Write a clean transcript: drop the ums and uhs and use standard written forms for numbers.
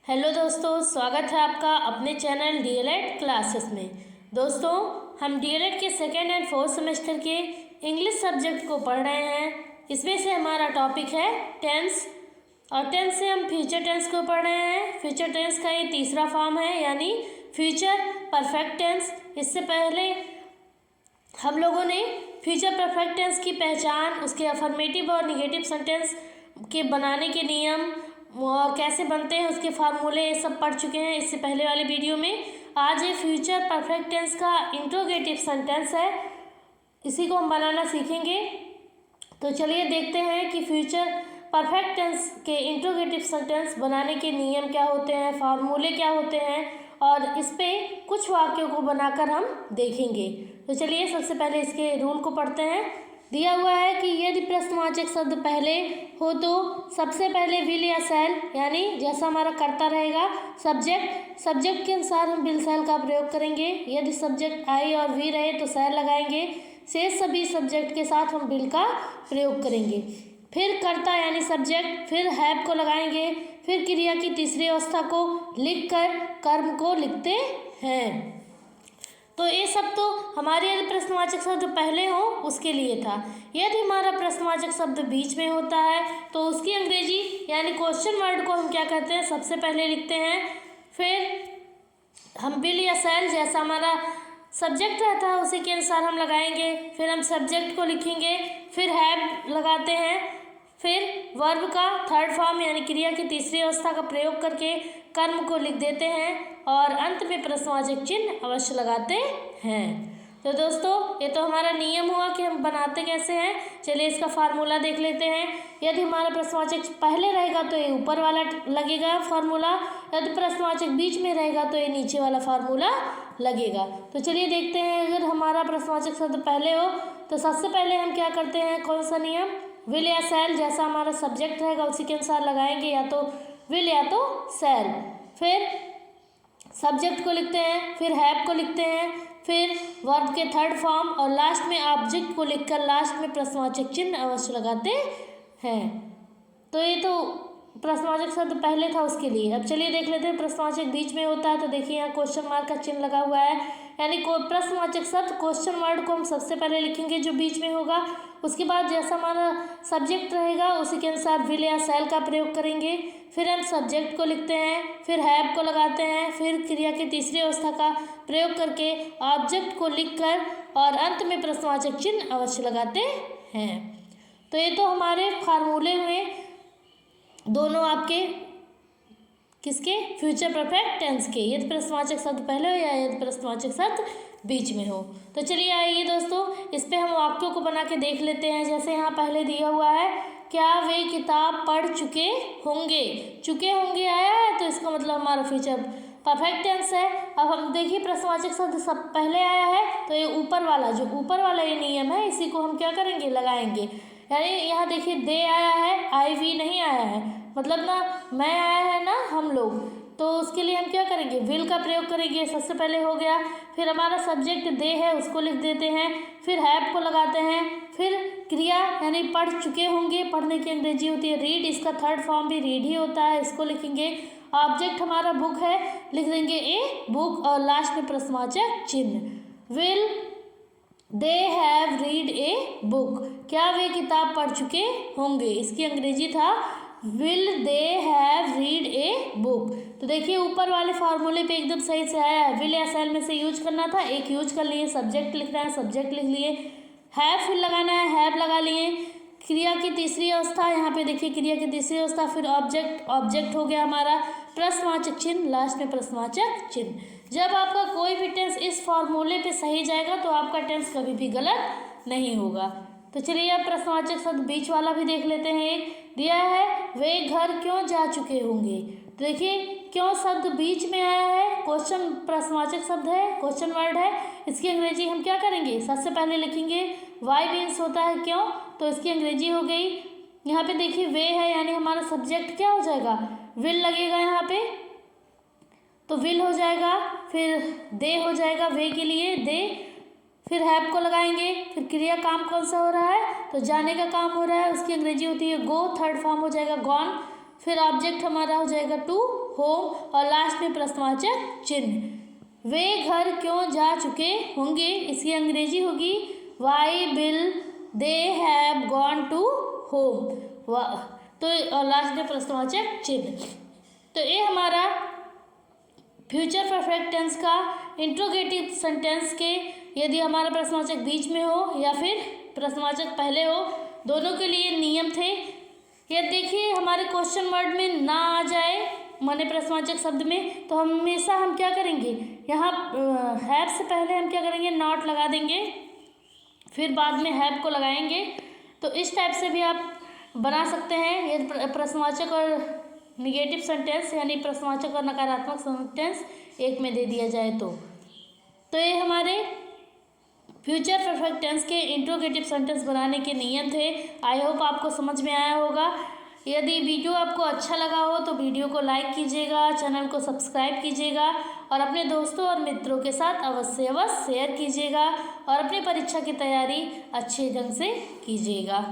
Hello दोस्तों, स्वागत है आपका अपने चैनल डीएलएड क्लासेस में। दोस्तों, हम डीएलएड के सेकेंड एंड फोर्थ सेमेस्टर के इंग्लिश सब्जेक्ट को पढ़ रहे हैं। इसमें से हमारा टॉपिक है टेंस, और टेंस से हम फ्यूचर टेंस को पढ़ रहे हैं। फ्यूचर टेंस का ये तीसरा फॉर्म है, यानी फ्यूचर परफेक्ट टेंस। इससे पहले हम लोगों ने फ्यूचर परफेक्ट टेंस की पहचान, उसके अफर्मेटिव और निगेटिव सेंटेंस के बनाने के नियम और कैसे बनते हैं उसके फार्मूले, ये सब पढ़ चुके हैं इससे पहले वाले वीडियो में। आज ये फ्यूचर परफेक्ट टेंस का इंट्रोगेटिव सेंटेंस है, इसी को हम बनाना सीखेंगे। तो चलिए देखते हैं कि फ्यूचर परफेक्ट टेंस के इंट्रोगेटिव सेंटेंस बनाने के नियम क्या होते हैं, फार्मूले क्या होते हैं, और इस पे कुछ वाक्यों को बनाकर हम देखेंगे। तो चलिए सबसे पहले इसके रूल को पढ़ते हैं। दिया हुआ है कि यदि प्रश्नवाचक शब्द पहले हो तो सबसे पहले विल या शैल, यानी जैसा हमारा कर्ता रहेगा सब्जेक्ट के अनुसार हम विल शैल का प्रयोग करेंगे। यदि सब्जेक्ट आई और वी रहे तो शैल लगाएंगे। शेष सभी सब्जेक्ट के साथ हम विल का प्रयोग करेंगे। फिर कर्ता यानी सब्जेक्ट, फिर हैव को लगाएंगे, फिर क्रिया की तीसरी अवस्था को लिखकर कर्म को लिखते हैं। तो ये सब तो हमारे यदि प्रश्नवाचक शब्द पहले हो उसके लिए था। यदि हमारा प्रश्नवाचक शब्द बीच में होता है तो उसकी अंग्रेजी यानी क्वेश्चन वर्ड को हम क्या कहते हैं, सबसे पहले लिखते हैं। फिर हम विल या शैल जैसा हमारा सब्जेक्ट रहता है उसी के अनुसार हम लगाएंगे। फिर हम सब्जेक्ट को लिखेंगे, फिर हैव लगाते हैं, फिर वर्ब का थर्ड फॉर्म यानी क्रिया की तीसरी अवस्था का प्रयोग करके कर्म को लिख देते हैं, और अंत में प्रश्नवाचक चिन्ह अवश्य लगाते हैं। तो दोस्तों, ये तो हमारा नियम हुआ कि हम बनाते कैसे हैं। चलिए इसका फार्मूला देख लेते हैं। यदि हमारा प्रश्नवाचक पहले रहेगा तो ये ऊपर वाला लगेगा फार्मूला, यदि प्रश्नवाचक बीच में रहेगा तो ये नीचे वाला फार्मूला लगेगा। तो चलिए देखते हैं, अगर हमारा प्रश्नवाचक शब्द पहले हो तो सबसे पहले हम क्या करते हैं, कौन सा नियम, विल या शैल जैसा हमारा सब्जेक्ट रहेगा उसी के अनुसार लगाएंगे, या तो विल या तो शैल। फिर सब्जेक्ट को लिखते हैं, फिर हैव को लिखते हैं, फिर वर्ब के थर्ड फॉर्म, और लास्ट में ऑब्जेक्ट को लिखकर लास्ट में प्रश्नवाचक चिन्ह अवश्य लगाते हैं। तो ये तो प्रश्नवाचक शब्द पहले था उसके लिए। अब चलिए देख लेते हैं प्रश्नवाचक बीच में होता है तो देखिए यहाँ क्वेश्चन मार्क का चिन्ह लगा हुआ है, यानी प्रश्नवाचक शब्द क्वेश्चन वर्ड को हम सबसे पहले लिखेंगे जो बीच में होगा। उसके बाद जैसा हमारा सब्जेक्ट रहेगा उसी के अनुसार विल या शैल का प्रयोग करेंगे। फिर हम सब्जेक्ट को लिखते हैं, फिर हैव को लगाते हैं, फिर क्रिया की तीसरी अवस्था का प्रयोग करके ऑब्जेक्ट को लिखकर और अंत में प्रश्नवाचक चिन्ह अवश्य लगाते हैं। तो ये तो हमारे फार्मूले हुए दोनों आपके किसके, फ्यूचर परफेक्ट टेंस के, यदि प्रश्नवाचक शब्द पहले हो या यदि प्रश्नवाचक शब्द बीच में हो। तो चलिए आइए दोस्तों, इस पे हम वाक्यों को बना के देख लेते हैं। जैसे यहाँ पहले दिया हुआ है, क्या वे किताब पढ़ चुके होंगे आया है, तो इसका मतलब हमारा फ्यूचर परफेक्ट टेंस है। अब हम देखिए प्रश्नवाचक शब्द सब पहले आया है तो ये ऊपर वाला ये नियम है, इसी को हम क्या करेंगे, लगाएंगे। यानी यहाँ देखिए दे आया है, आई वी नहीं आया है, मतलब ना मैं आया है ना हम लोग, तो उसके लिए हम क्या करेंगे, विल का प्रयोग करेंगे, सबसे पहले हो गया। फिर हमारा सब्जेक्ट दे है उसको लिख देते हैं, फिर हैव को लगाते हैं, फिर क्रिया यानी पढ़ चुके होंगे, पढ़ने की अंग्रेजी होती है रीड, इसका थर्ड फॉर्म भी रीड ही होता है, इसको लिखेंगे। ऑब्जेक्ट हमारा बुक है, लिख देंगे ए बुक, और लास्ट में प्रश्नवाचक चिन्ह। Will they have read a book, क्या वे किताब पढ़ चुके होंगे, इसकी अंग्रेजी था will they have read a book. तो देखिए ऊपर वाले फार्मूले पे एकदम सही से आया है। विल या शैल में से यूज करना था, एक यूज कर लिए, सब्जेक्ट लिखना है सब्जेक्ट लिख लिए, हैव फिर लगाना है हैव लगा लिए, क्रिया की तीसरी अवस्था, यहाँ पे देखिए क्रिया की तीसरी अवस्था, फिर ऑब्जेक्ट हो गया हमारा, प्रश्नवाचक चिन्ह, लास्ट में प्रश्नवाचक चिन्ह। जब आपका कोई भी टेंस इस फॉर्मूले पे सही जाएगा तो आपका टेंस कभी भी गलत नहीं होगा। तो चलिए अब प्रश्नवाचक शब्द बीच वाला भी देख लेते हैं। एक दिया है, वे घर क्यों जा चुके होंगे, तो देखिए क्यों शब्द बीच में आया है, क्वेश्चन प्रश्नवाचक शब्द है, क्वेश्चन वर्ड है, इसकी अंग्रेजी हम क्या करेंगे, सबसे पहले लिखेंगे वाई मीन्स होता है क्यों, तो इसकी अंग्रेजी हो गई। यहाँ पे देखिए वे है, यानी हमारा सब्जेक्ट क्या हो जाएगा, विल लगेगा यहाँ पे, तो विल हो जाएगा, फिर दे हो जाएगा वे के लिए दे, फिर हैव को लगाएंगे, फिर क्रिया काम कौन सा हो रहा है, तो जाने का काम हो रहा है, उसकी अंग्रेजी होती है गो, थर्ड फॉर्म हो जाएगा गॉन, फिर ऑब्जेक्ट हमारा हो जाएगा टू, होम, और लास्ट में प्रश्नवाचक चिन्ह। वे घर क्यों जा चुके होंगे, इसकी अंग्रेजी होगी why will they have gone to home. तो लास्ट में प्रश्नवाचक चिन्ह। तो ये हमारा फ्यूचर परफेक्ट टेंस का इंट्रोगेटिव सेंटेंस के, यदि हमारा प्रश्नवाचक बीच में हो या फिर प्रश्नवाचक पहले हो, दोनों के लिए नियम थे। ये देखिए हमारे क्वेश्चन वर्ड में ना आ जाए माने प्रश्नवाचक शब्द में, तो हमेशा हम क्या करेंगे, यहाँ हैव से पहले हम क्या करेंगे, नॉट लगा देंगे, फिर बाद में हैव को लगाएंगे। तो इस टाइप से भी आप बना सकते हैं। ये प्रश्नवाचक और निगेटिव सेंटेंस यानी प्रश्नवाचक और नकारात्मक सेंटेंस एक में दे दिया जाए तो ये हमारे फ्यूचर परफेक्ट टेंस के इंट्रोगेटिव सेंटेंस बनाने के नियम थे। आई होप आपको समझ में आया होगा। यदि वीडियो आपको अच्छा लगा हो तो वीडियो को लाइक कीजिएगा, चैनल को सब्सक्राइब कीजिएगा और अपने दोस्तों और मित्रों के साथ अवश्य शेयर कीजिएगा और अपनी परीक्षा की तैयारी अच्छे ढंग से कीजिएगा।